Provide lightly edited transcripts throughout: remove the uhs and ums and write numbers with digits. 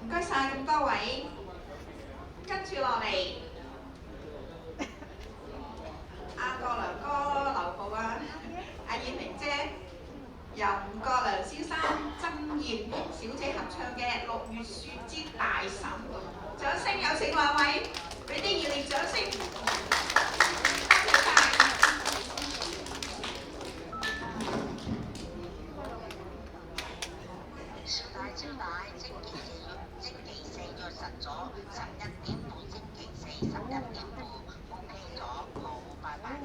唔該晒咁多位，跟住落嚟，阿國良哥劉浩啊，阿燕玲姐，由吳國良先生、曾燕萍小姐合唱嘅《六月雪之大神》，掌聲有請兩位，俾啲熱烈掌聲，多謝晒。小帶招帶，星期四約實咗11點半，星期四11點半 OK 咗，好，拜拜你。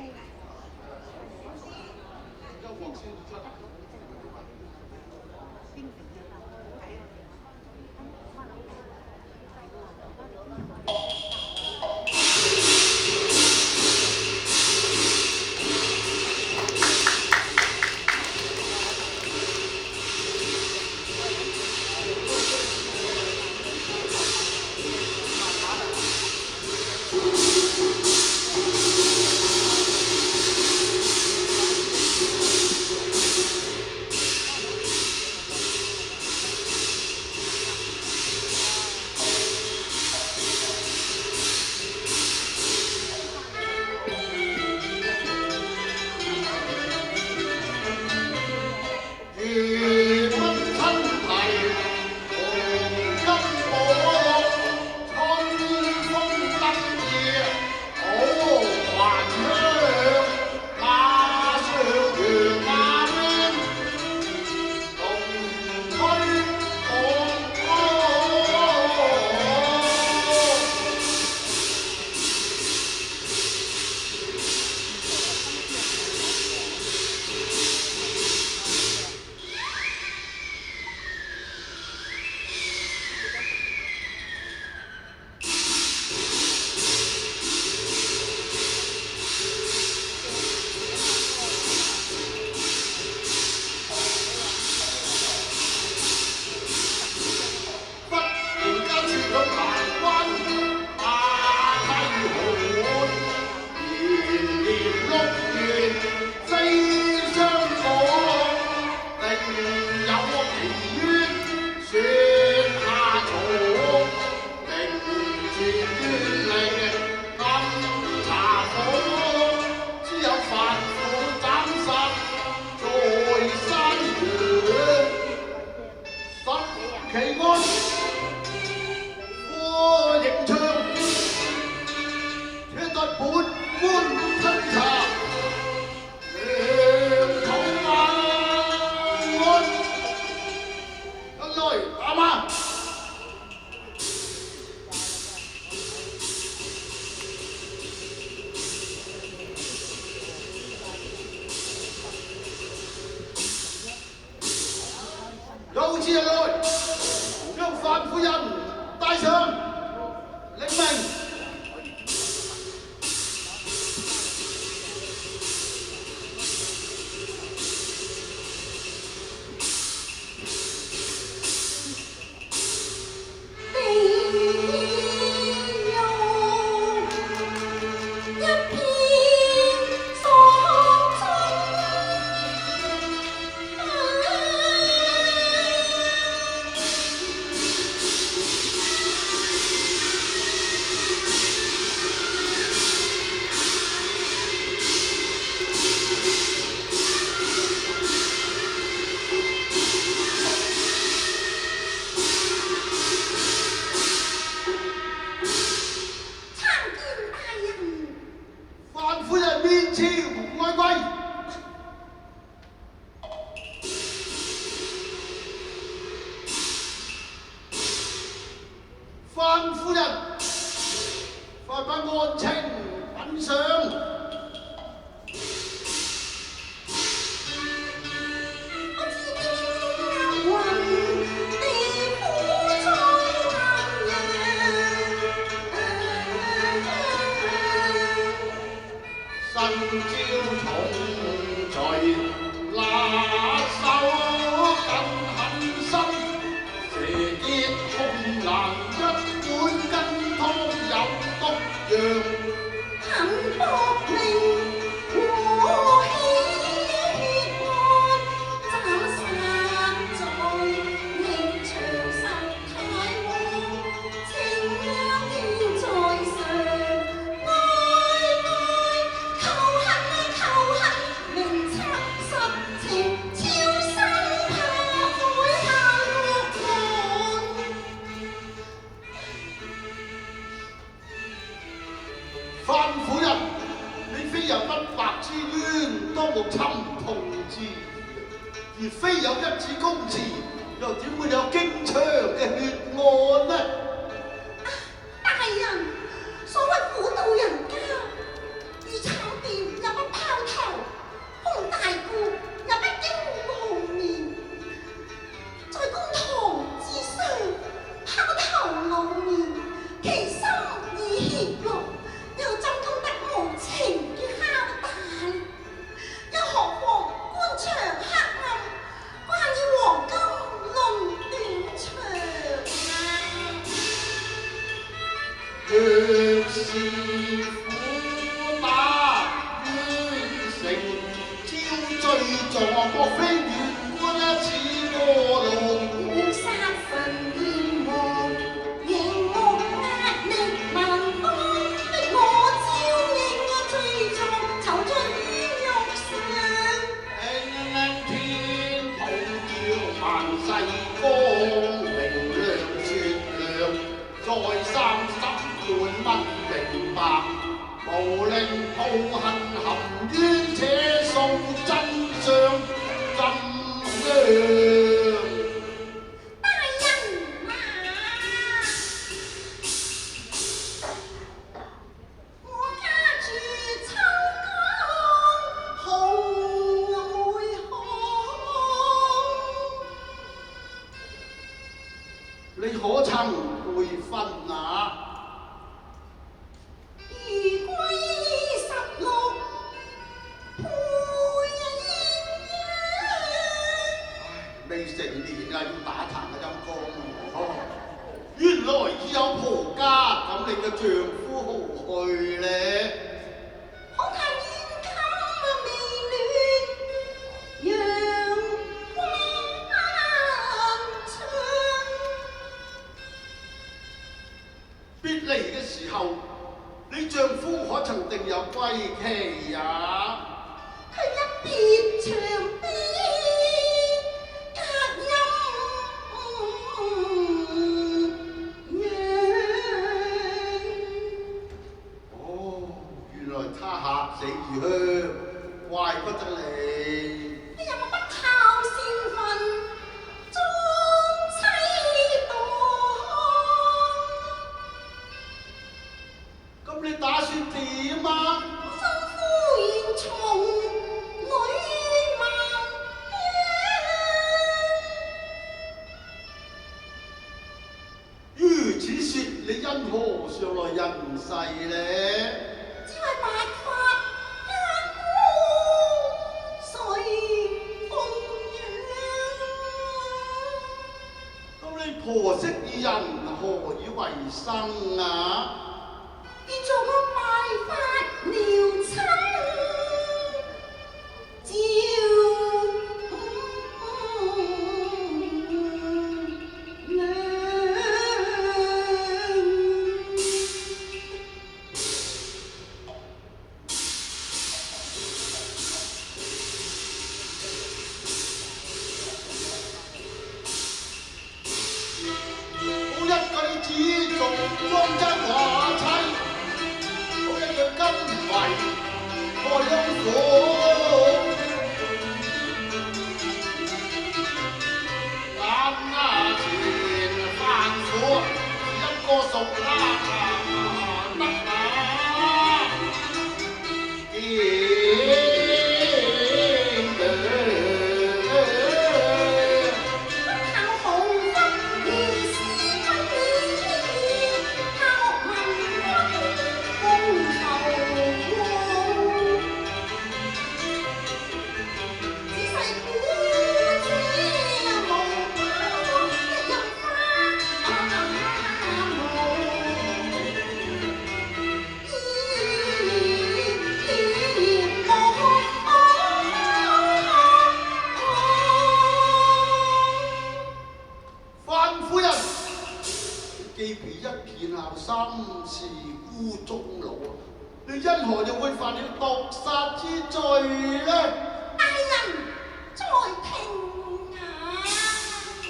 有此人來，將范夫人帶上，領命。范夫人，快把案情品上。我知命運地苦在難人，新招重罪，拿手更狠心，蛇結空難。一碗羹湯有毒藥，很多。如非有一紙公詞，又點會有京昌嘅血案呢？大人，所謂婦道人家，如慘變也不拋頭，逢大故也不驚紅面，在公堂之上拋頭露面，其心已怯落，又怎敢得無情嘅敲打？又何況官場黑暗，關於黃金論斷腸啊！若是苦打冤城，招追撞莫非縣官似過路。烏沙墳現黃，螢幕壓力萬方，逼我招應追逐，囚在冤獄上。輕天普照萬世光，明亮雪亮，再三審判不明白，無令抱恨含冤，且訴真相真相。大人啊，我家住秋江紅梅巷。你可曾會分啊？如歸16配未成年啊，要打殘啊陰公。哦，原來已有婆家，咁你嘅丈夫何去呢？可嘆現今未暖，陽光燦。別離嘅時候，你丈夫可曾定有歸期啊？佢一別長邊，隔陰陽。哦，原來他客死異鄉，怪不得你。你有冇不孝先分，終妻蕩？咁你打算點啊？生夫現從女貌如此說，你因何上來人世呢？只為白髮家姑，所以奉養。咁你婆媳二人何以為生啊？變做個白髮撩親，照好一舉止做莊真華妻，好一對金圍愛陰火，眼前犯苦，一個熟啦得啊！靠紅拂而是君面，靠文君公頭王。只世古姐無包，一任花范夫人，既被一片孝心，是孤終老，你因何又會犯了毒殺之罪呢？大人在聽啊！講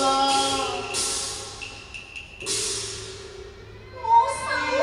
啦！我手空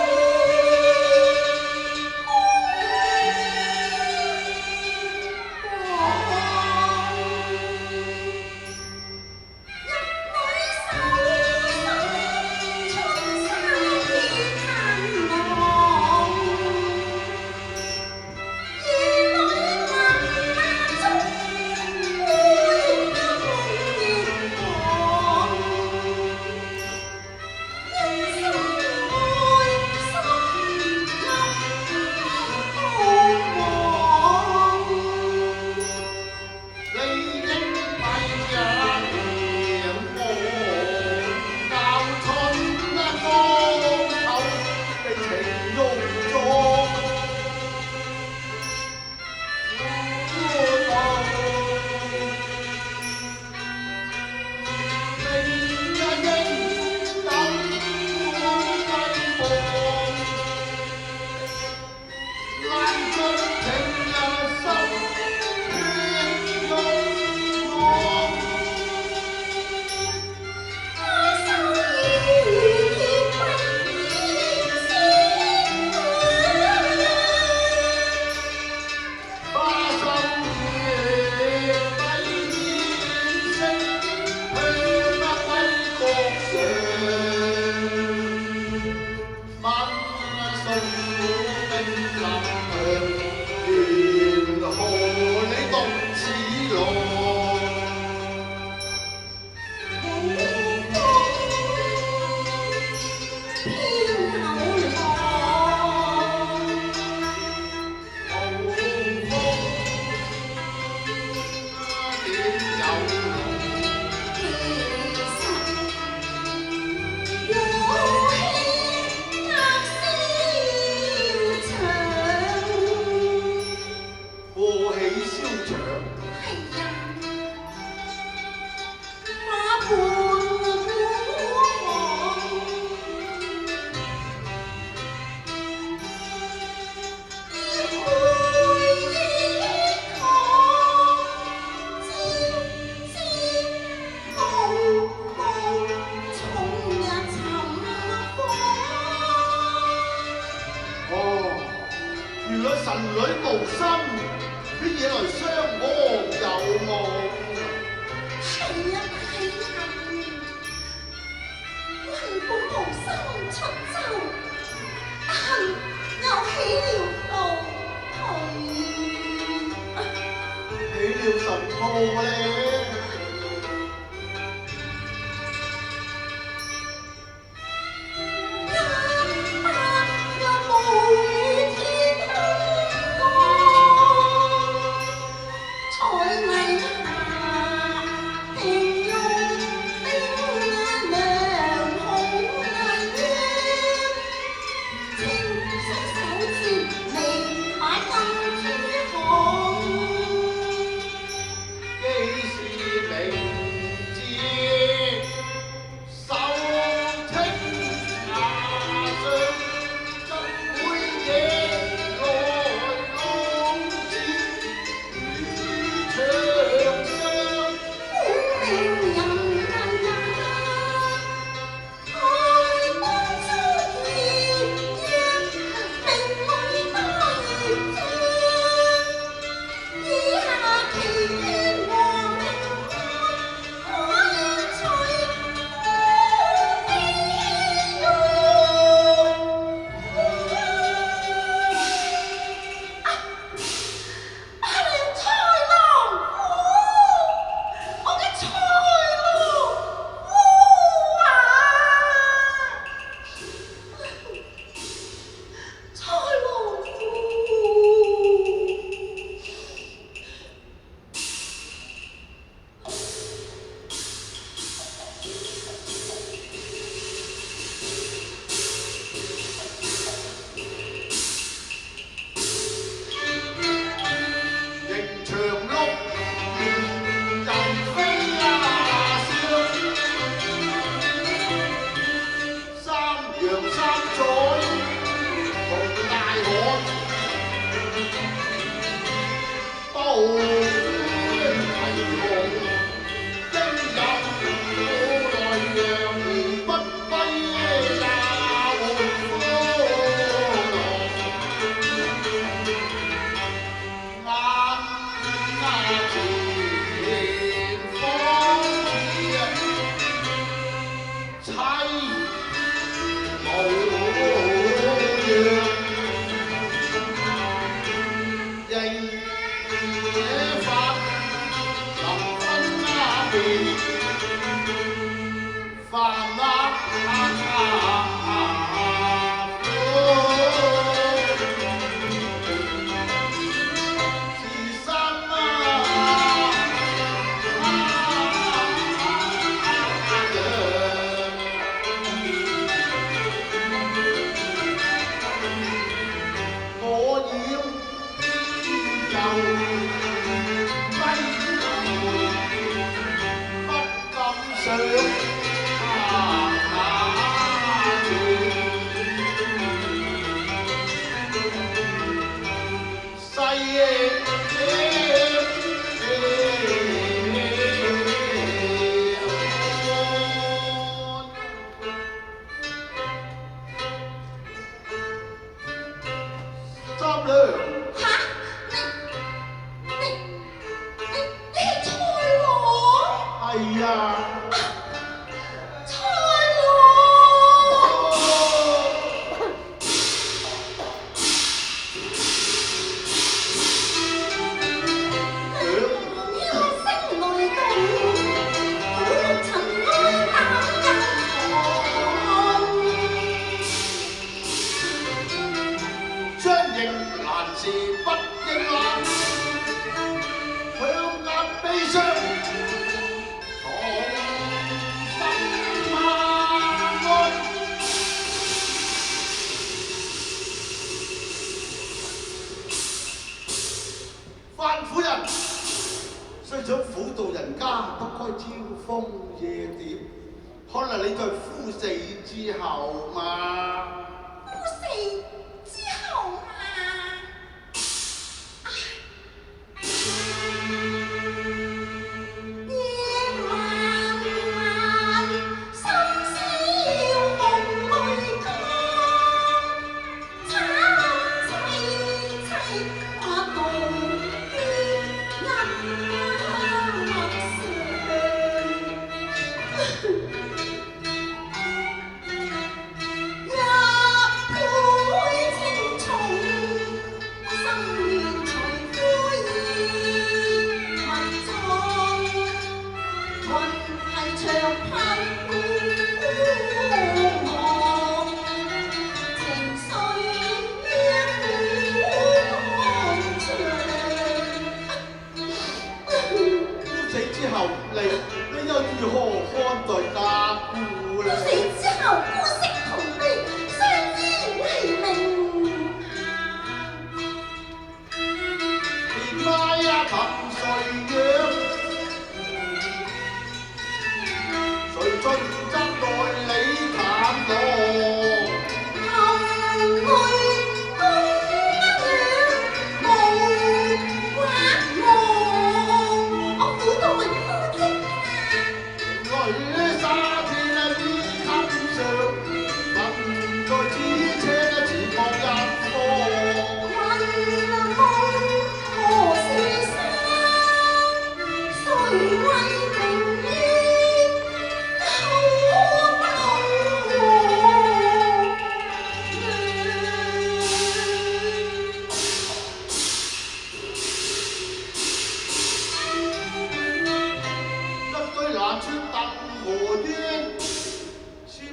出走，但又起了倒退，起了神套咧。雖想苦渡人家，不該招蜂夜蝶。可能你在夫死之後嘛？夫死之後嘛？夜漫漫，心思要紅淚光，慘凄凄不道血印墨上。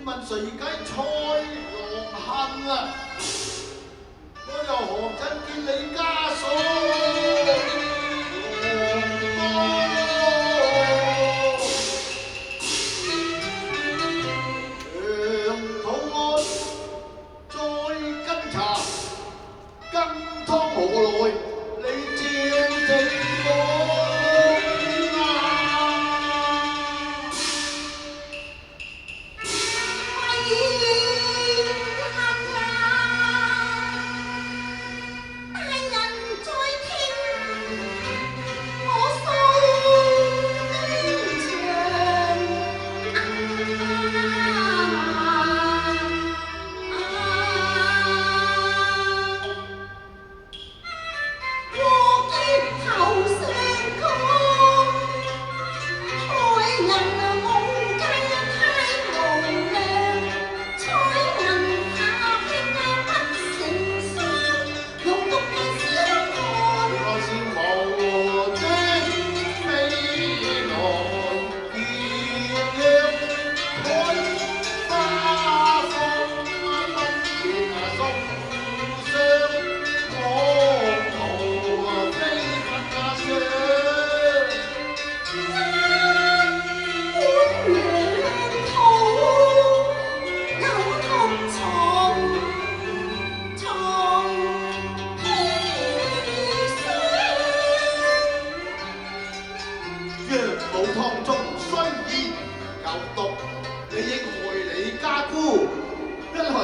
問誰解蔡郎恨啊？我又何曾見你家嫂？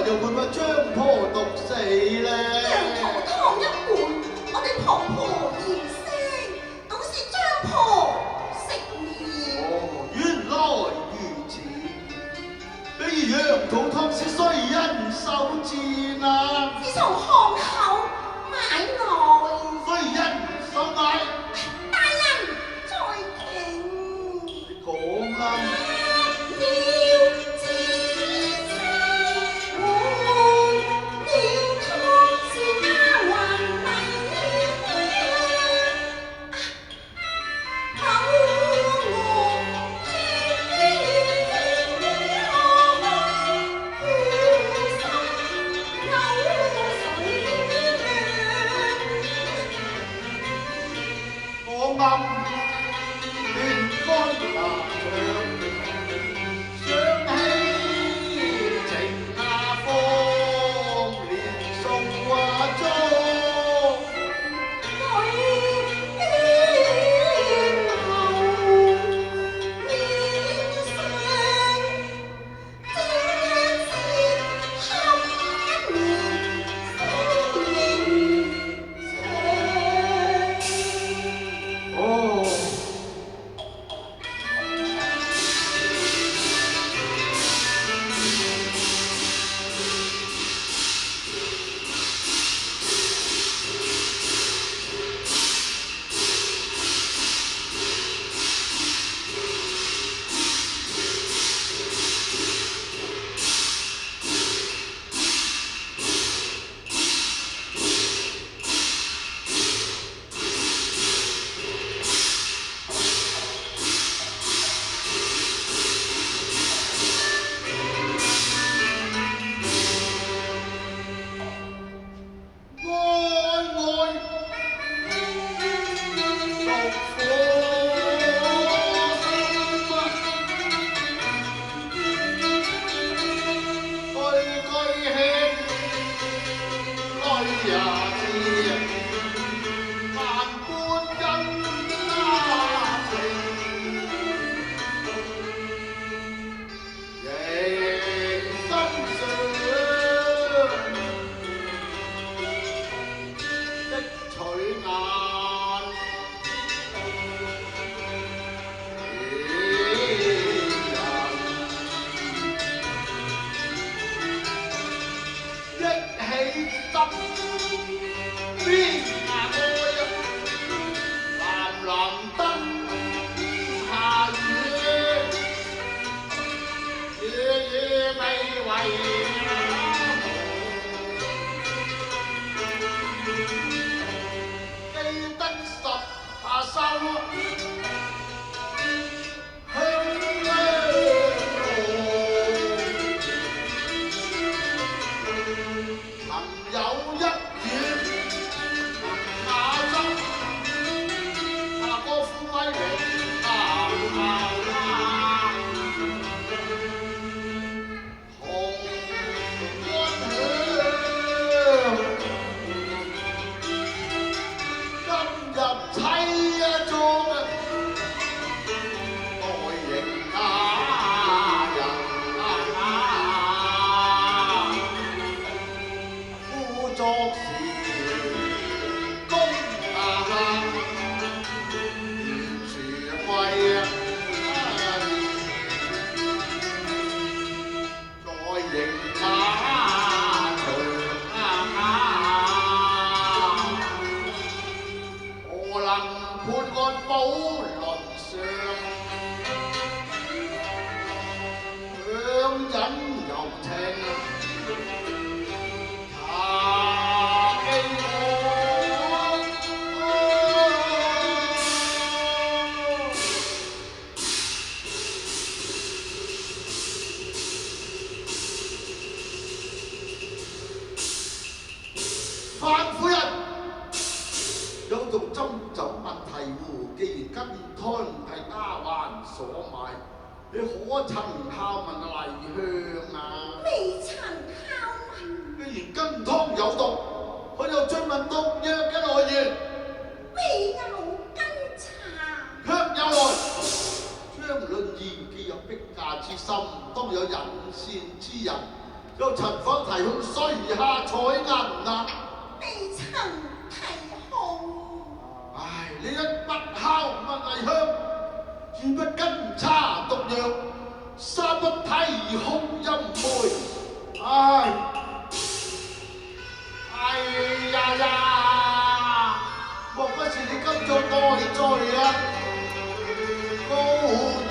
又會唔會將婆毒死咧？羊肚湯一碗，我哋婆婆言聲，倒是張婆食麵。哦，原來如此。比如羊肚湯是誰人手賤啊？自從巷口買來。誰人手買？大人在庭。你講啦。忍柔情，茶記范夫人有做斟酒問題壺，既然今湯係丫鬟所買，你可曾敲問麗香啊？未曾敲問。既然羹湯有毒，可有追問毒藥嘅來源？未有跟查。卻有來。張論義既有逼嫁之心，當有引線之人，又曾否提控碎下彩銀啊？未曾提控。唉，你一不敲問麗香，二不跟查毒藥，三不提控陰媒。唉，哎呀呀！莫不是你今早內在啊，羔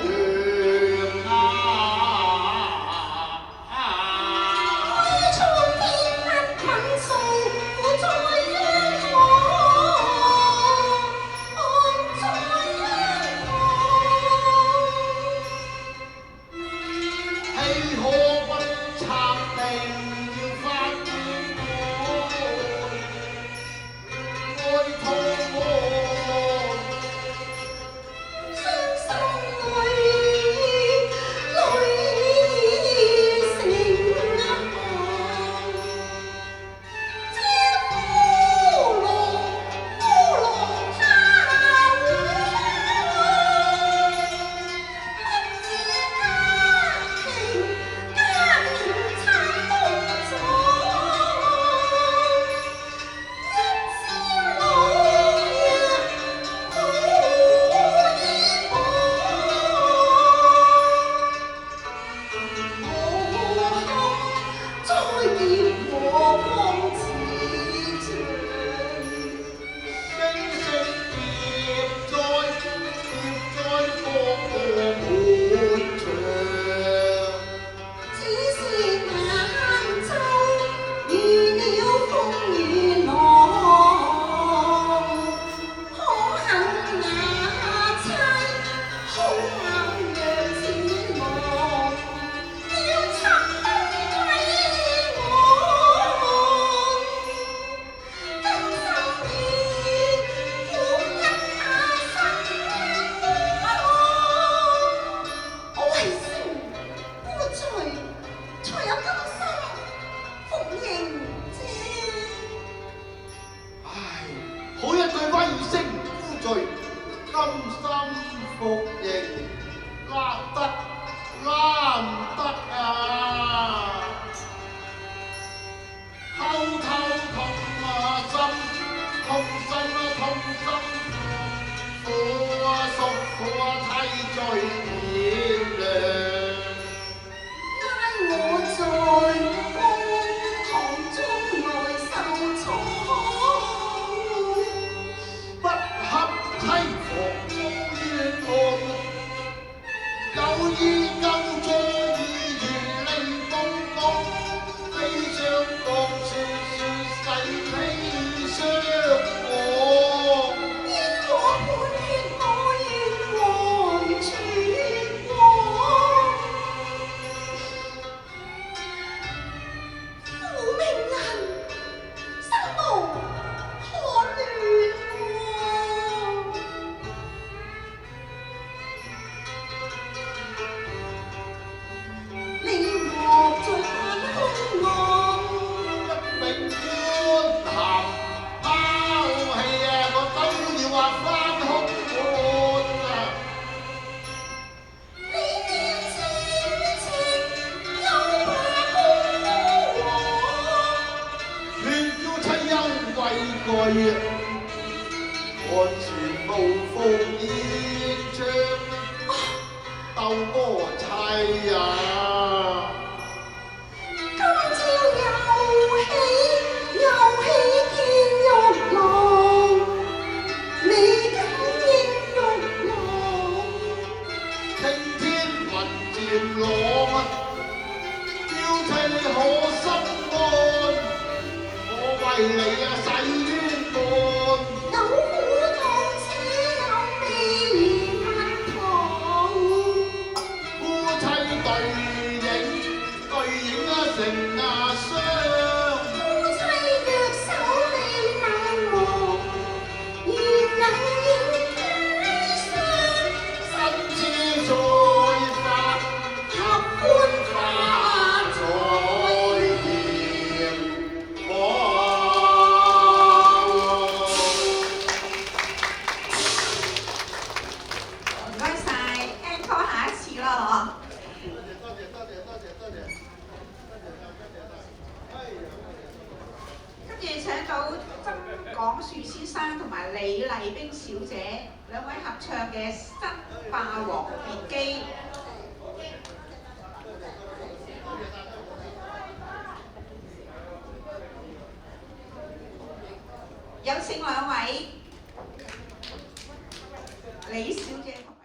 羊啊！開創天不捆數，苦在冤枉，案在冤枉。豈可不拆定要翻轉愛痛愛？傷心淚成行，這夫郎他會不知家庭慘痛咗，一朝老日好依傍。我再見和光似像。星星疊在個個滿牆。只是晏晝遇了風雨浪，可恨那妻好硬若似狼，要尋東歸我。今生願苦一下生苦我為成污罪，才有今生服刑者。唉，好一句威聲污罪，今生服刑，拉唔得啊！偷偷痛啊心，痛心啊痛心，苦啊叔苦啊替罪點亮。拉我在公堂中來受創，不合妻房遭冤案，有意救助議員利公公，悲傷各處處細悲傷我。冤枉判決我冤枉處我，苦命人生無可戀喎。你莫再犯兇案，一名官函拋棄啊，我都要話翻空案啊！你念前情又怕公王，勸叫妻休畏懼，看前無復現象，鬥魔妻啊！今朝又起天玉郎，你今應玉郎，青天雲漸朗啊，為你啊洗冤半。有苦痛且有悲不同，夫妻對影啊成啊雙。夫妻若守你冷漠，如能應佳相，心知再發合歡花再現可。唔該晒 ，encore 下一次啦跟住請到曾廣樹先生同埋李麗冰小姐兩位合唱嘅《新霸王別姬》。有請兩位李小姐。